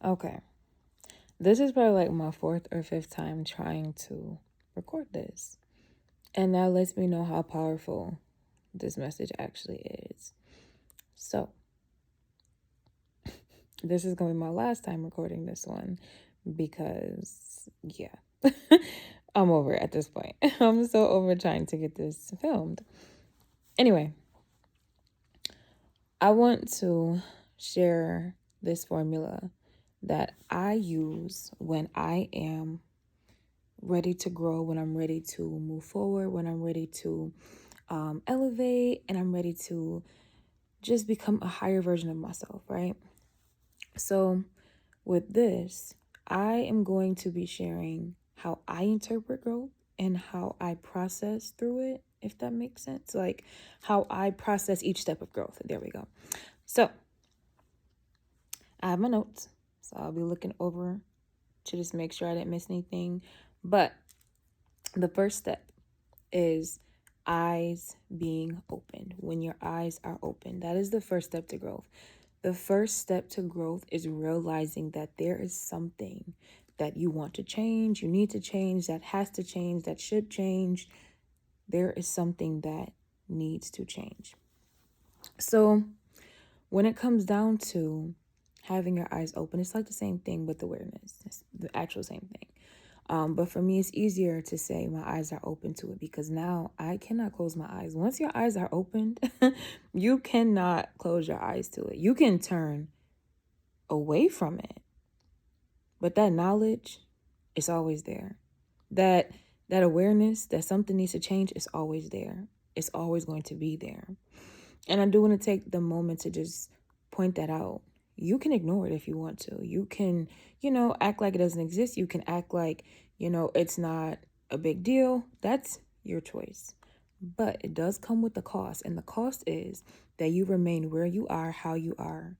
Okay. This is probably like my fourth or fifth time trying to record this. And that lets me know how powerful this message actually is. So, this is going to be my last time recording this one because, yeah, I'm over it at this point. I'm so over trying to get this filmed. Anyway, I want to share this formula that I use when I am ready to grow, when I'm ready to move forward, when I'm ready to elevate, and I'm ready to just become a higher version of myself, right? So, with this, I am going to be sharing how I interpret growth and how I process through it, if that makes sense. Like how I process each step of growth. There we go. So, I have my notes, so I'll be looking over to just make sure I didn't miss anything. But the first step is eyes being open. When your eyes are open, that is the first step to growth. The first step to growth is realizing that there is something that you want to change, you need to change, that has to change, that should change. There is something that needs to change. So, when it comes down to having your eyes open, it's like the same thing with awareness. It's the actual same thing. But for me, it's easier to say my eyes are open to it because now I cannot close my eyes. Once your eyes are opened, you cannot close your eyes to it. You can turn away from it, but that knowledge is always there. That awareness that something needs to change is always there. It's always going to be there. And I do want to take the moment to just point that out. You can ignore it if you want to. You can, act like it doesn't exist. You can act like, it's not a big deal. That's your choice. But it does come with the cost. And the cost is that you remain where you are, how you are,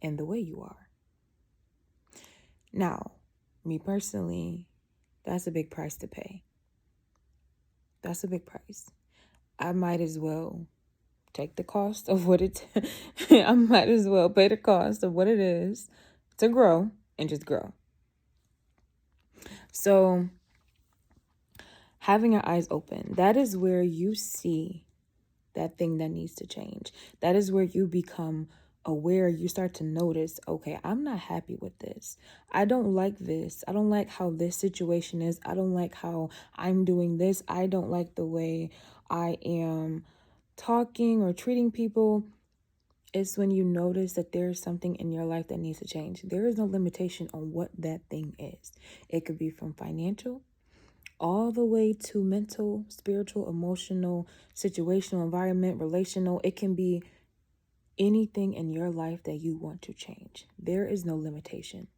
and the way you are. Now, me personally, that's a big price to pay. That's a big price. I might as well take the cost of what it I might as well pay the cost of what it is to grow and just grow. So having your eyes open, that is where you see that thing that needs to change. That is where you become aware. You start to notice, okay, I'm not happy with this. I don't like this. I don't like how this situation is. I don't like how I'm doing this. I don't like the way I am talking or treating people. It's when you notice that there's something in your life that needs to change. There is no limitation on what that thing is. It could be from financial all the way to mental, spiritual, emotional, situational, environment, relational. It can be anything in your life that you want to change. There is no limitation.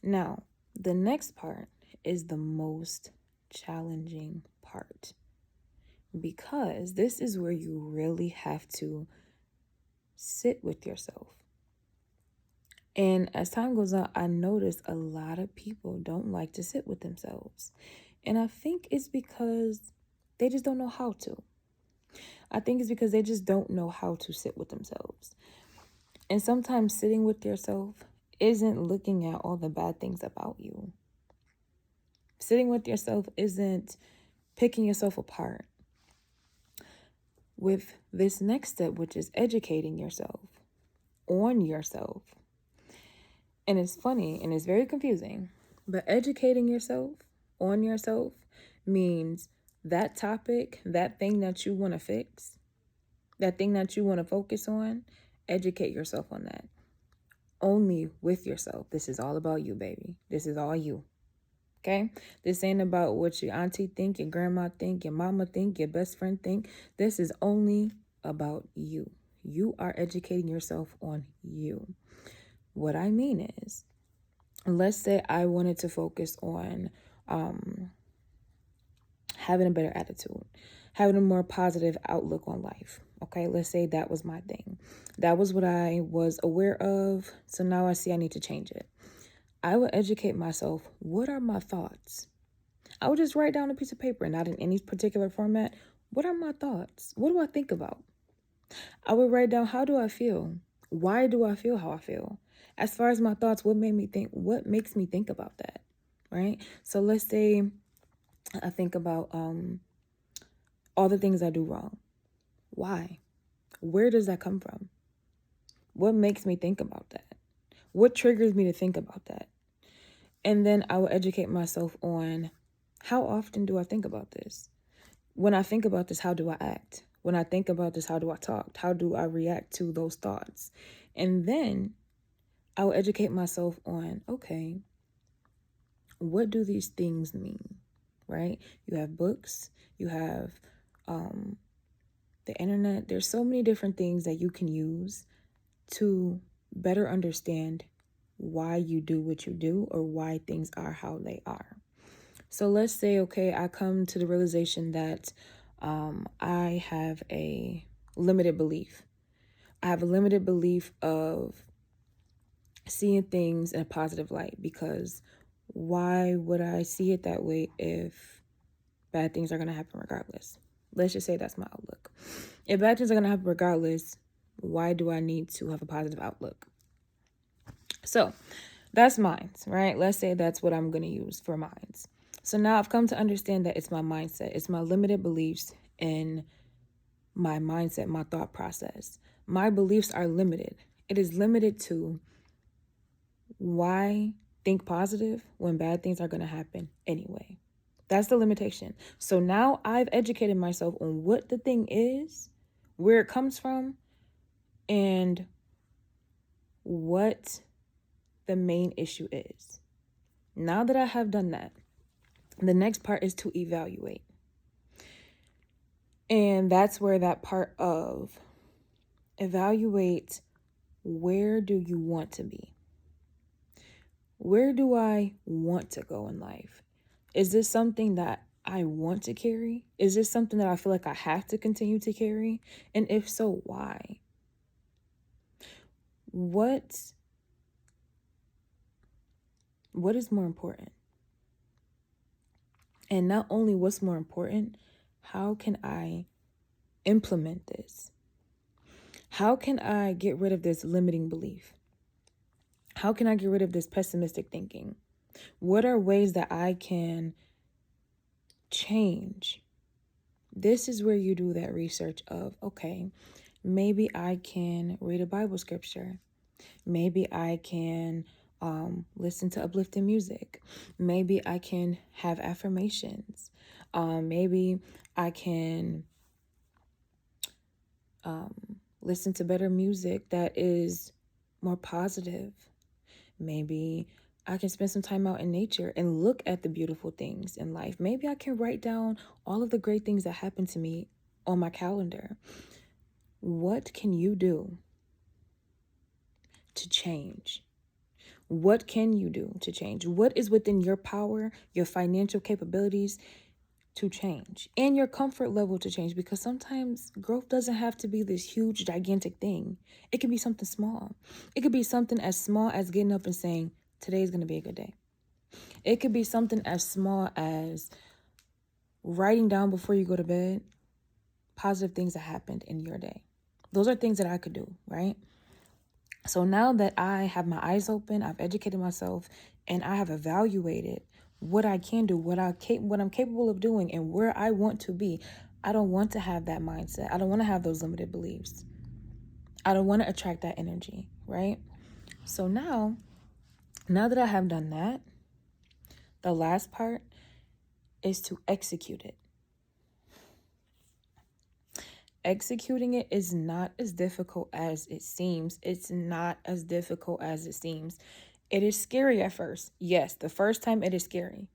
Now, the next part is the most challenging part because this is where you really have to sit with yourself. And as time goes on, I notice a lot of people don't like to sit with themselves. And I think it's because they just don't know how to. I think it's because they just don't know how to sit with themselves. And sometimes sitting with yourself isn't looking at all the bad things about you. Sitting with yourself isn't picking yourself apart. With this next step, which is educating yourself on yourself. And it's funny and it's very confusing, but educating yourself on yourself means that topic, that thing that you want to fix, that thing that you want to focus on, educate yourself on that. Only with yourself. This is all about you, baby. This is all you. Okay? This ain't about what your auntie think, your grandma think, your mama think, your best friend think. This is only about you. You are educating yourself on you. What I mean is, let's say I wanted to focus on having a better attitude, having a more positive outlook on life. Okay, let's say that was my thing. That was what I was aware of. So now I see I need to change it. I would educate myself. What are my thoughts? I would just write down a piece of paper, not in any particular format. What are my thoughts? What do I think about? I would write down, how do I feel? Why do I feel how I feel? As far as my thoughts, what makes me think about that, right? So let's say I think about all the things I do wrong. Why? Where does that come from? What makes me think about that? What triggers me to think about that? And then I will educate myself on, how often do I think about this? When I think about this, how do I act? When I think about this, how do I talk? How do I react to those thoughts? And then I will educate myself on, okay, what do these things mean, right? You have books, you have the internet. There's so many different things that you can use to better understand why you do what you do or why things are how they are. So let's say, okay, I come to the realization that I have a limited belief. I have a limited belief of seeing things in a positive light, because why would I see it that way if bad things are going to happen regardless? Let's just say that's my outlook. If bad things are going to happen regardless, why do I need to have a positive outlook? So that's minds, right? Let's say that's what I'm going to use for minds. So now I've come to understand that it's my mindset. It's my limited beliefs in my mindset, my thought process. My beliefs are limited. It is limited to why think positive when bad things are going to happen anyway. That's the limitation. So now I've educated myself on what the thing is, where it comes from, and what the main issue is. Now that I have done that, the next part is to evaluate. And that's where that part of evaluate, where do you want to be? Where do I want to go in life? Is this something that I want to carry? Is this something that I feel like I have to continue to carry? And if so, why? What is more important? And not only what's more important, how can I implement this? How can I get rid of this limiting belief? How can I get rid of this pessimistic thinking? What are ways that I can change? This is where you do that research of, okay, maybe I can read a Bible scripture. Maybe I can listen to uplifting music. Maybe I can have affirmations. Maybe I can listen to better music that is more positive. Maybe I can spend some time out in nature and look at the beautiful things in life. Maybe I can write down all of the great things that happened to me on my calendar. What can you do to change? What can you do to change? What is within your power, your financial capabilities to change, and your comfort level to change? Because sometimes growth doesn't have to be this huge, gigantic thing. It can be something small. It could be something as small as getting up and saying, today's going to be a good day. It could be something as small as writing down before you go to bed positive things that happened in your day. Those are things that I could do, right? So now that I have my eyes open, I've educated myself, and I have evaluated what I can do, what I'm capable of doing, and where I want to be. I don't want to have that mindset. I don't want to have those limited beliefs. I don't want to attract that energy, right? So now that I have done that, the last part is to execute it. Executing it is not as difficult as it seems. It's not as difficult as it seems. It is scary at first. Yes, the first time it is scary.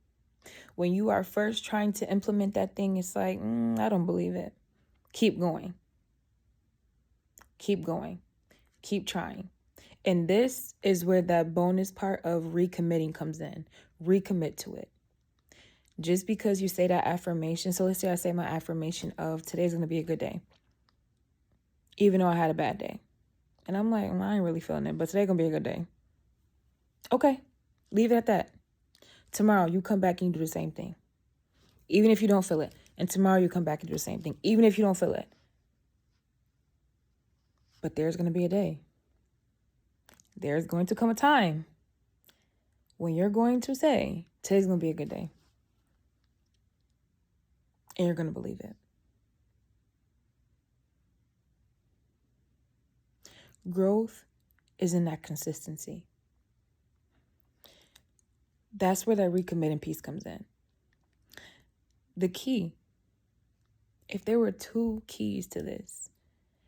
When you are first trying to implement that thing, it's like, I don't believe it. Keep going. Keep going. Keep trying. And this is where that bonus part of recommitting comes in. Recommit to it. Just because you say that affirmation. So let's say I say my affirmation of today's going to be a good day, even though I had a bad day. And I'm like, I ain't really feeling it, but today's going to be a good day. Okay, leave it at that. Tomorrow, you come back and you do the same thing, even if you don't feel it. And tomorrow, you come back and do the same thing, even if you don't feel it. But there's going to be a day. There's going to come a time when you're going to say, today's going to be a good day. And you're going to believe it. Growth is in that consistency. That's where that recommitting piece comes in. The key, if there were two keys to this,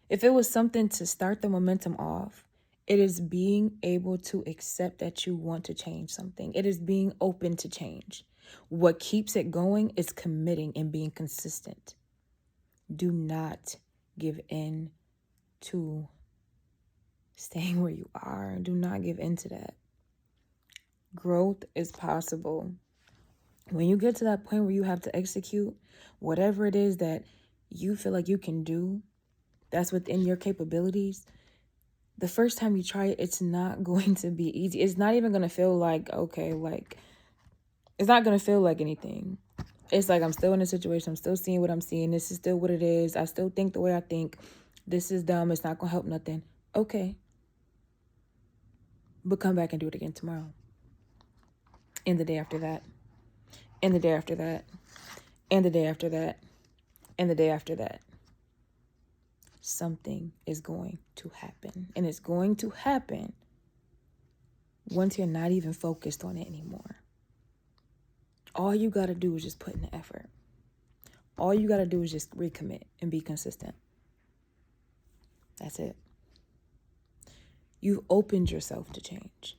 if it was something to start the momentum off, it is being able to accept that you want to change something. It is being open to change. What keeps it going is committing and being consistent. Do not give in to staying where you are. Do not give in to that. Growth is possible. When you get to that point where you have to execute whatever it is that you feel like you can do, that's within your capabilities. The first time you try it, it's not going to be easy. It's not even going to feel like, okay, like, it's not going to feel like anything. It's like I'm still in a situation. I'm still seeing what I'm seeing. This is still what it is. I still think the way I think. This is dumb. It's not going to help nothing. Okay. But come back and do it again tomorrow. And the day after that. And the day after that. And the day after that. And the day after that. Something is going to happen. And it's going to happen once you're not even focused on it anymore. All you got to do is just put in the effort. All you got to do is just recommit and be consistent. That's it. You've opened yourself to change.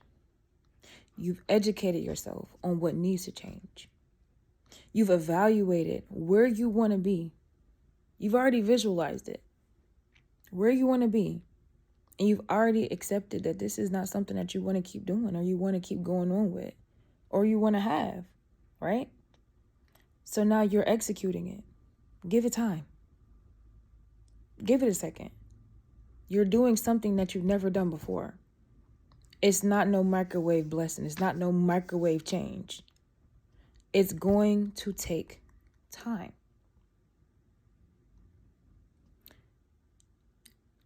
You've educated yourself on what needs to change. You've evaluated where you want to be. You've already visualized it. Where you want to be. And you've already accepted that this is not something that you want to keep doing or you want to keep going on with or you want to have, right? So now you're executing it. Give it time. Give it a second. You're doing something that you've never done before. It's not no microwave blessing. It's not no microwave change. It's going to take time.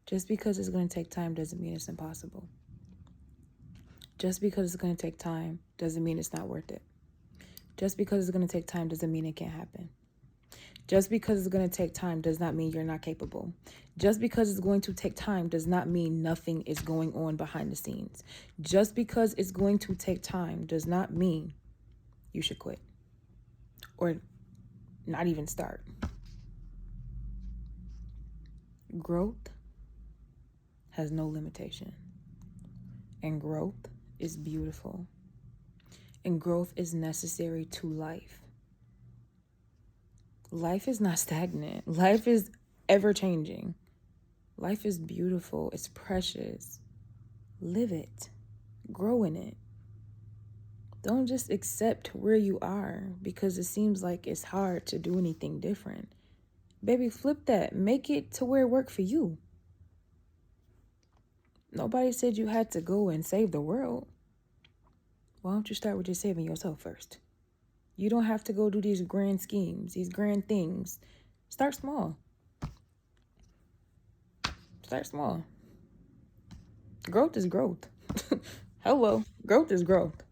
Just because it's going to take time doesn't mean it's impossible. Just because it's going to take time doesn't mean it's not worth it. Just because it's going to take time doesn't mean it can't happen. Just because it's going to take time does not mean you're not capable. Just because it's going to take time does not mean nothing is going on behind the scenes. Just because it's going to take time does not mean you should quit or not even start. Growth has no limitation. And growth is beautiful. And growth is necessary to life. Life is not stagnant. Life is ever changing. Life is beautiful. It's precious. Live it. Grow in it. Don't just accept where you are because it seems like it's hard to do anything different. Baby, flip that. Make it to where it worked for you. Nobody said you had to go and save the world. Why don't you start with just saving yourself first? You don't have to go do these grand schemes, these grand things. Start small. Start small. Growth is growth. Hello. Growth is growth.